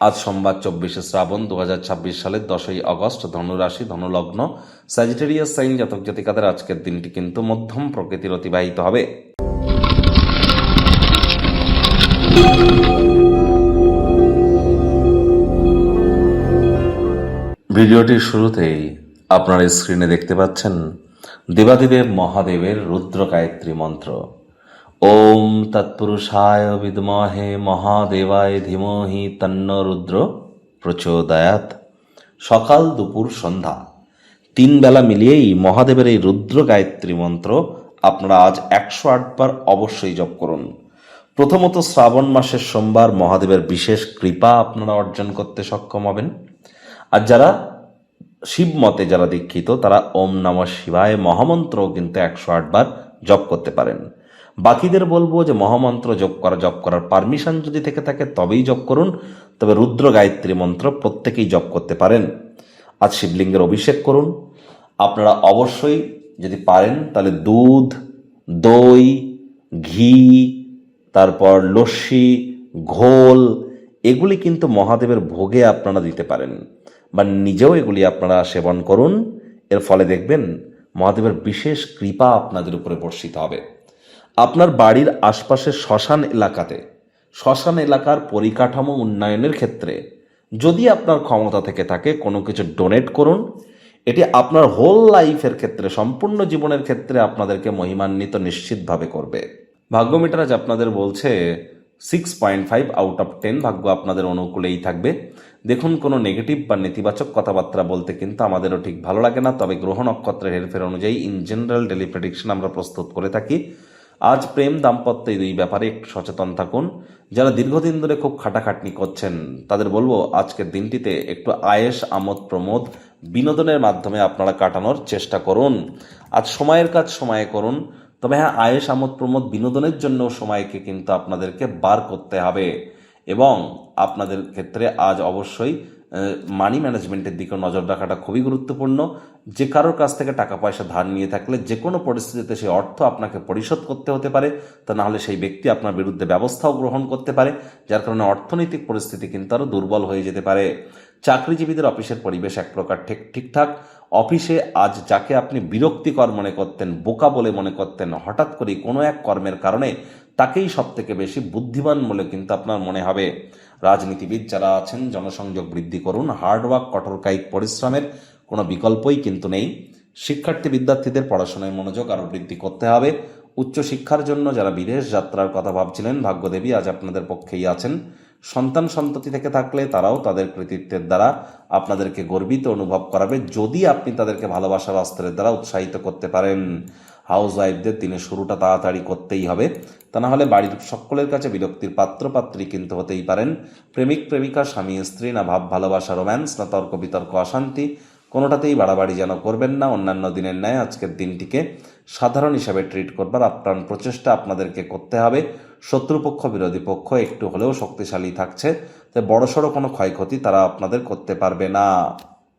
আজ সোমবার 24শে শ্রাবণ 2026 সালের 10ই আগস্ট, ধনুরাশি, ধনুলগ্ন, স্যাজিটেরিয়াস সাইন জাতক জাতিকাদের আজকের দিনটি কিন্তু মধ্যম প্রকৃতির অতিবাহিত হবে। ভিডিওটির শুরুতেই আপনারা স্ক্রিনে দেখতে পাচ্ছেন দেবাদেবের মহাদেবের রুদ্র গায়ত্রী মন্ত্র। ওম তৎপুরুষায় বিদ্মহে মহাদেবায় ধীমহি তন্ন রুদ্র প্রচোদয়াৎ। সকাল, দুপুর, সন্ধ্যা 3 বেলা মিলিয়েই মহাদেবের এই রুদ্র গায়ত্রী মন্ত্র আপনারা আজ 108 বার অবশ্যই জপ করুন। প্রথমত, শ্রাবণ মাসের সোমবার মহাদেবের বিশেষ কৃপা আপনারা অর্জন করতে সক্ষম হবেন। আর যারা শিব মতে যারা দীক্ষিত তারা ওম নমঃ শিবায় মহামন্ত্রও কিন্তু 108 বার জপ করতে পারেন। বাকিদের বলবো যে মহামন্ত্র জপ করার পারমিশন যদি থেকে থাকে তবেই জপ করুন, তবে রুদ্র গায়ত্রী মন্ত্র প্রত্যেকেই জপ করতে পারেন। আজ শিবলিঙ্গের অভিষেক করুন। আপনারা অবশ্যই যদি পারেন তাহলে দুধ, দই, ঘি, তারপর লস্যি, ঘোল এগুলি কিন্তু মহাদেবের ভোগে আপনারা দিতে পারেন বা নিজেও এগুলি আপনারা সেবন করুন। এর ফলে দেখবেন মহাদেবের বিশেষ কৃপা আপনাদের উপরে বর্ষিত হবে। আপনার বাড়ির আশপাশের শ্মশান এলাকার পরিকাঠামো উন্নয়নের ক্ষেত্রে যদি আপনার ক্ষমতা থেকে থাকে কোনো কিছু ডোনেট করুন। এটি আপনার হোল লাইফের ক্ষেত্রে, সম্পূর্ণ জীবনের ক্ষেত্রে আপনাদেরকে মহিমান্বিত নিশ্চিতভাবে করবে। ভাগ্য মিটার আজ আপনাদের বলছে 6.5 আউট অফ 10 ভাগ্য আপনাদের অনুকূলেই থাকবে। দেখুন, কোনো নেগেটিভ বা নেতিবাচক কথাবার্তা বলতে কিন্তু আমাদেরও ঠিক ভালো লাগে না, তবে গ্রহ নক্ষত্রের হেরফের অনুযায়ী ইন জেনারেল ডেলি প্রেডিকশন আমরা প্রস্তুত করে থাকি। আজ প্রেম, দাম্পত্য এই 2 ব্যাপারে একটু সচেতন থাকুন। যারা দীর্ঘদিন ধরে খুব খাটাখাটনি করছেন তাদের বলবো আজকের দিনটিতে একটু আয়েশ, আমোদ প্রমোদ, বিনোদনের মাধ্যমে আপনারা কাটানোর চেষ্টা করুন। আজ সময়ের কাজ সময়ে করুন, তবে হ্যাঁ, আয়েশ, আমোদ প্রমোদ, বিনোদনের জন্য সময়কে কিন্তু আপনাদেরকে বার করতে হবে। এবং আপনাদের ক্ষেত্রে আজ অবশ্যই মানি ম্যানেজমেন্টের দিকে নজর রাখাটা খুবই গুরুত্বপূর্ণ। যে কারোর কাছ থেকে টাকা পয়সা ধার নিয়ে থাকলে যে কোনো পরিস্থিতিতে সেই অর্থ আপনাকে পরিশোধ করতে হতে পারে, তা না হলে সেই ব্যক্তি আপনার বিরুদ্ধে ব্যবস্থাও গ্রহণ করতে পারে, যার কারণে অর্থনৈতিক পরিস্থিতি কিন্তু আরও দুর্বল হয়ে যেতে পারে। চাকরিজীবীদের অফিসের পরিবেশ এক প্রকার ঠিকঠাক। অফিসে আজ যাকে আপনি বিরক্তিকর মনে করতেন, বোকা বলে মনে করতেন, হঠাৎ করে কোনো এক কর্মের কারণে তাকেই সব থেকে বেশি বুদ্ধিমান বলে কিন্তু আপনার মনে হবে। রাজনীতিবিদ যারা আছেন জনসংযোগ বৃদ্ধি করুন। হার্ডওয়ার্ক, কঠোর কায়িক পরিশ্রমের কোনো বিকল্পই কিন্তু নেই। শিক্ষার্থী বিদ্যার্থীদের পড়াশোনায় মনোযোগ আরও বৃদ্ধি করতে হবে। উচ্চশিক্ষার জন্য যারা বিদেশ যাত্রার কথা ভাবছিলেন ভাগ্যদেবী আজ আপনাদের পক্ষেই আছেন। সন্তান সন্ততি থেকে থাকলে তারাও তাদের কৃতিত্বের দ্বারা আপনাদেরকে গর্বিত অনুভব করাবে, যদি আপনি তাদেরকে ভালোবাসার অস্ত্রের দ্বারা উৎসাহিত করতে পারেন। হাউস ওয়াইফদের দিনের শুরুটা তাড়াতাড়ি করতেই হবে, তা না হলে বাড়ির সকলের কাছে বিরক্তির পাত্রপাত্রী কিন্তু হতেই পারেন। প্রেমিক প্রেমিকা, স্বামী স্ত্রী, না ভাব ভালোবাসা, রোম্যান্স, না তর্ক বিতর্ক, অশান্তি, কোনোটাতেই বাড়াবাড়ি যেন করবেন না। অন্যান্য দিনের ন্যায় আজকের দিনটিকে সাধারণ হিসাবে ট্রিট করবার আপ্রাণ প্রচেষ্টা আপনাদেরকে করতে হবে। শত্রুপক্ষ, বিরোধী পক্ষ একটু হলেও শক্তিশালী থাকছে, তাই বড়সড় কোনো ক্ষয়ক্ষতি তারা আপনাদের করতে পারবে না।